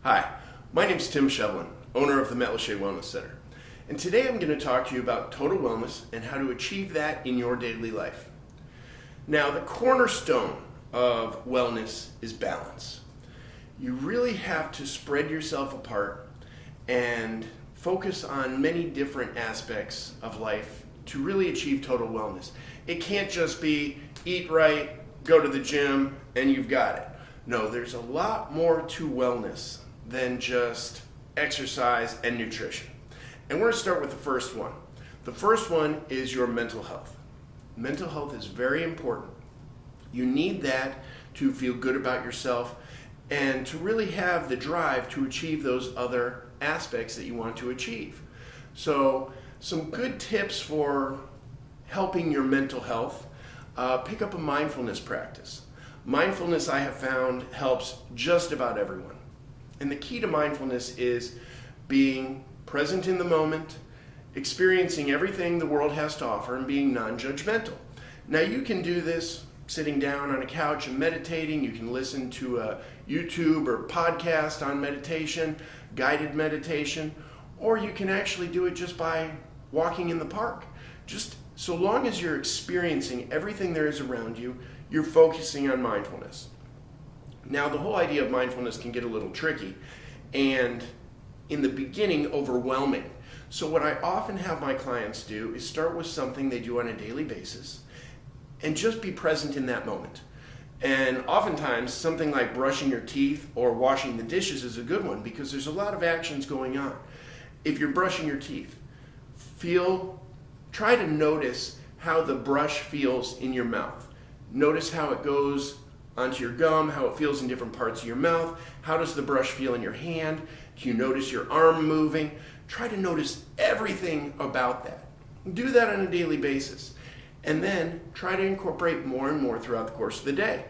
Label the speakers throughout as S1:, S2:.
S1: Hi, my name is Tim Shevlin, owner of the Metlache Wellness Center. And today I'm going to talk to you about total wellness and how to achieve that in your daily life. Now, the cornerstone of wellness is balance. You really have to spread yourself apart and focus on many different aspects of life to really achieve total wellness. It can't just be eat right, go to the gym, and you've got it. No, there's a lot more to wellness than just exercise and nutrition. And we're going to start with the first one. The first one is your mental health. Mental health is very important. You need that to feel good about yourself and to really have the drive to achieve those other aspects that you want to achieve. So, some good tips for helping your mental health. Pick up a mindfulness practice. Mindfulness, I have found, helps just about everyone. And the key to mindfulness is being present in the moment, experiencing everything the world has to offer, and being non-judgmental. Now, you can do this sitting down on a couch and meditating. You can listen to a YouTube or podcast on meditation, guided meditation, or you can actually do it just by walking in the park. Just so long as you're experiencing everything there is around you, you're focusing on mindfulness. Now, the whole idea of mindfulness can get a little tricky and in the beginning overwhelming. So what I often have my clients do is start with something they do on a daily basis and just be present in that moment. And oftentimes something like brushing your teeth or washing the dishes is a good one because there's a lot of actions going on. If you're brushing your teeth, try to notice how the brush feels in your mouth. Notice how it goes onto your gum, how it feels in different parts of your mouth. How does the brush feel in your hand? Can you notice your arm moving? Try to notice everything about that. Do that on a daily basis. And then try to incorporate more and more throughout the course of the day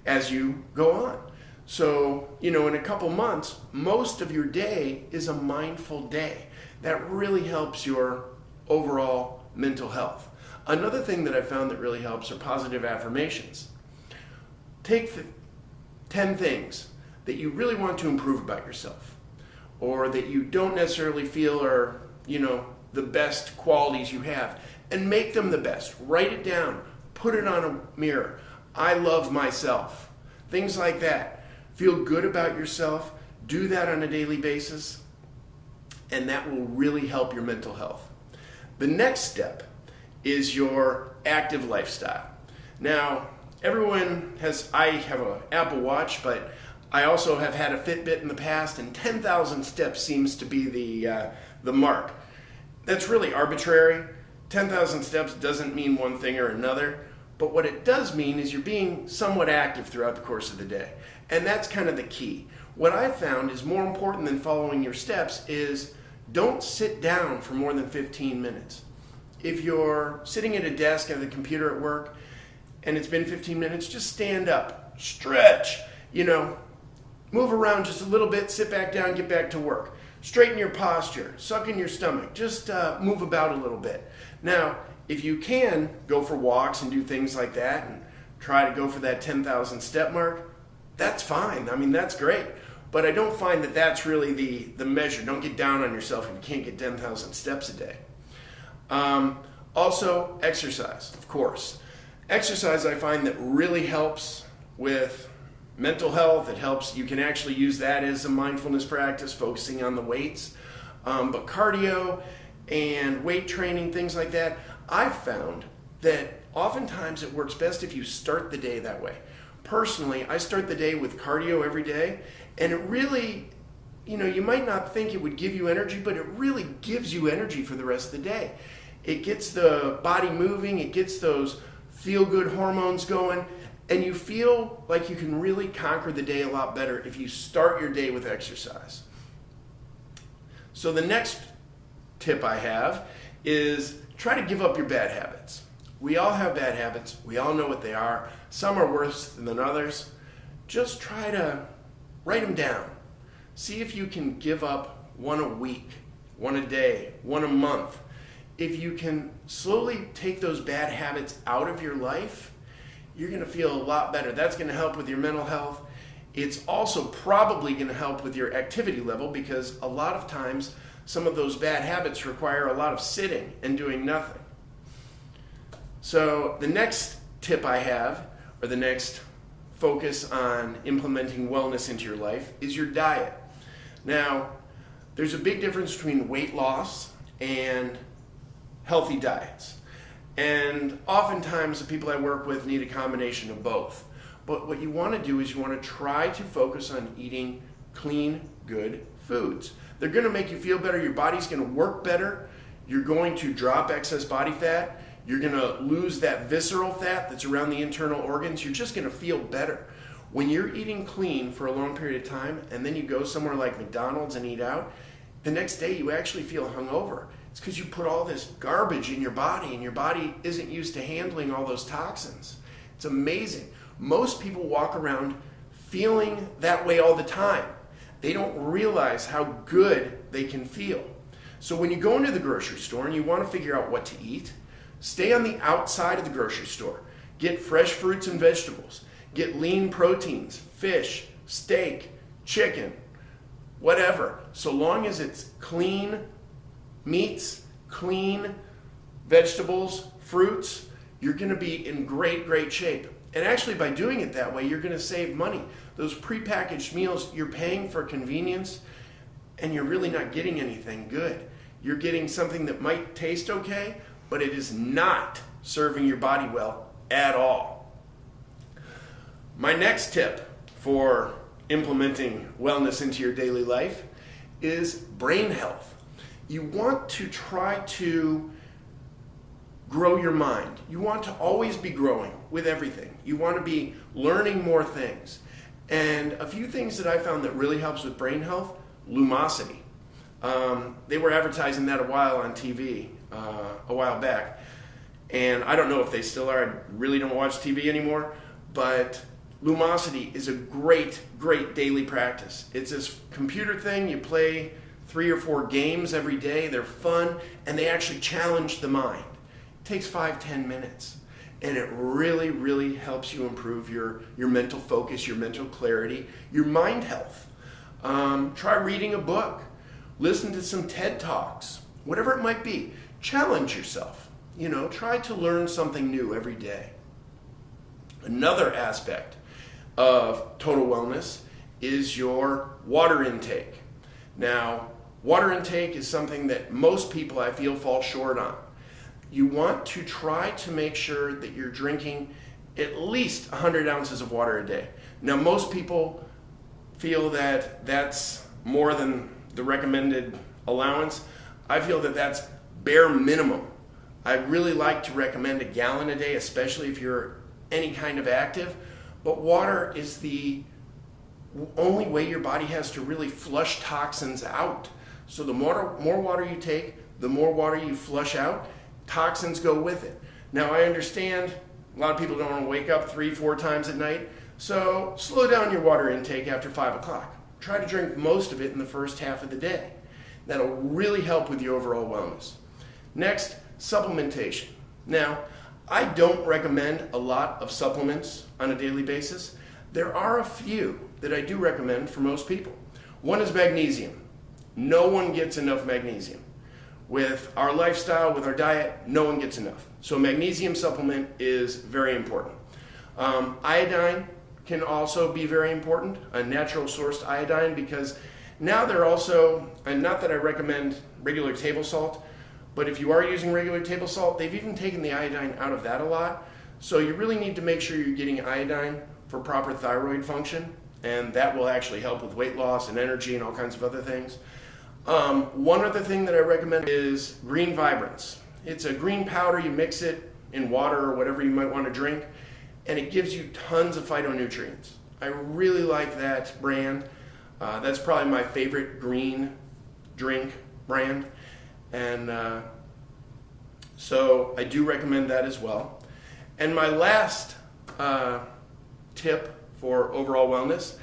S1: as you go on. So, in a couple months, most of your day is a mindful day. That really helps your overall mental health. Another thing that I found that really helps are positive affirmations. Take the 10 things that you really want to improve about yourself, or that you don't necessarily feel are, the best qualities you have, and make them the best. Write it down. Put it on a mirror. I love myself. Things like that. Feel good about yourself. Do that on a daily basis, and that will really help your mental health. The next step is your active lifestyle. Now, I have an Apple Watch, but I also have had a Fitbit in the past, and 10,000 steps seems to be the mark. That's really arbitrary. 10,000 steps doesn't mean one thing or another, but what it does mean is you're being somewhat active throughout the course of the day, and that's kind of the key. What I've found is more important than following your steps is don't sit down for more than 15 minutes. If you're sitting at a desk at the computer at work and it's been 15 minutes, just stand up, stretch, move around just a little bit, sit back down, get back to work. Straighten your posture, suck in your stomach, just move about a little bit. Now, if you can go for walks and do things like that and try to go for that 10,000 step mark, that's fine. That's great. But I don't find that that's really the measure. Don't get down on yourself if you can't get 10,000 steps a day. Also, exercise, of course. Exercise, I find that really helps with mental health. It helps. You can actually use that as a mindfulness practice, focusing on the weights. But cardio and weight training, things like that, I've found that oftentimes it works best if you start the day that way. Personally, I start the day with cardio every day, and it really, you might not think it would give you energy, but it really gives you energy for the rest of the day. It gets the body moving, it gets those feel-good hormones going, and you feel like you can really conquer the day a lot better if you start your day with exercise. So the next tip I have is try to give up your bad habits. We all have bad habits. We all know what they are. Some are worse than others. Just try to write them down. See if you can give up one a week, one a day, one a month. If you can slowly take those bad habits out of your life, you're going to feel a lot better. That's going to help with your mental health. It's also probably going to help with your activity level, because a lot of times some of those bad habits require a lot of sitting and doing nothing. So the next tip I have, or the next focus on implementing wellness into your life, is your diet. Now, there's a big difference between weight loss and healthy diets. And oftentimes the people I work with need a combination of both. But what you want to do is you want to try to focus on eating clean, good foods. They're going to make you feel better. Your body's going to work better. You're going to drop excess body fat. You're going to lose that visceral fat that's around the internal organs. You're just going to feel better. When you're eating clean for a long period of time and then you go somewhere like McDonald's and eat out, the next day you actually feel hungover. It's because you put all this garbage in your body and your body isn't used to handling all those toxins. It's amazing. Most people walk around feeling that way all the time. They don't realize how good they can feel. So when you go into the grocery store and you want to figure out what to eat, stay on the outside of the grocery store. Get fresh fruits and vegetables. Get lean proteins, fish, steak, chicken, whatever. So long as it's clean meats, clean vegetables, fruits, you're going to be in great, great shape. And actually, by doing it that way, you're going to save money. Those prepackaged meals, you're paying for convenience, and you're really not getting anything good. You're getting something that might taste okay, but it is not serving your body well at all. My next tip for implementing wellness into your daily life is brain health. You want to try to grow your mind. You want to always be growing with everything. You want to be learning more things. And a few things that I found that really helps with brain health: Lumosity. They were advertising that a while on TV a while back. And I don't know if they still are. I really don't watch TV anymore. But Lumosity is a great, great daily practice. It's this computer thing. You play 3 or 4 games every day. They're fun, and they actually challenge the mind. It takes 5-10 minutes, and it really, really helps you improve your mental focus, your mental clarity, your mind health. Try reading a book. Listen to some TED Talks. Whatever it might be. Challenge yourself. Try to learn something new every day. Another aspect of total wellness is your water intake. Now, water intake is something that most people, I feel, fall short on. You want to try to make sure that you're drinking at least 100 ounces of water a day. Now, most people feel that that's more than the recommended allowance. I feel that that's bare minimum. I really like to recommend 1 gallon a day, especially if you're any kind of active. But water is the only way your body has to really flush toxins out. So the more water you take, the more water you flush out, toxins go with it. Now, I understand a lot of people don't want to wake up 3-4 times at night, so slow down your water intake after 5 o'clock. Try to drink most of it in the first half of the day. That'll really help with your overall wellness. Next, supplementation. Now, I don't recommend a lot of supplements on a daily basis. There are a few that I do recommend for most people. One is magnesium. No one gets enough magnesium. With our lifestyle, with our diet, no one gets enough. So a magnesium supplement is very important. Iodine can also be very important, a natural sourced iodine, because now they're also, and not that I recommend regular table salt, but if you are using regular table salt, they've even taken the iodine out of that a lot. So you really need to make sure you're getting iodine for proper thyroid function, and that will actually help with weight loss and energy and all kinds of other things. One other thing that I recommend is green vibrance. It's a green powder. You mix it in water or whatever you might want to drink, and it gives you tons of phytonutrients. I really like that brand. That's probably my favorite green drink brand. And so I do recommend that as well. And my last tip for overall wellness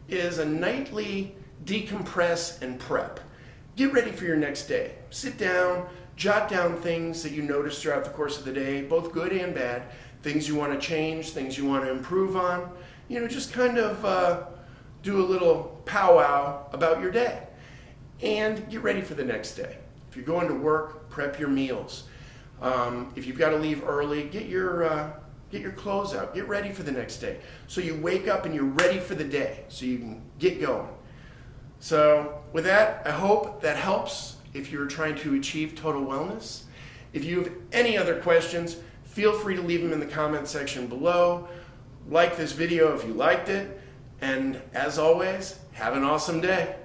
S1: is a nightly decompress and prep. Get ready for your next day. Sit down, jot down things that you notice throughout the course of the day, both good and bad, things you want to change, things you want to improve on. Just kind of do a little powwow about your day, and get ready for the next day. If you're going to work, prep your meals. If you've got to leave early, get your clothes out. Get ready for the next day. So you wake up and you're ready for the day, so you can get going. So with that, I hope that helps if you're trying to achieve total wellness. If you have any other questions, feel free to leave them in the comment section below. Like this video if you liked it. And as always, have an awesome day.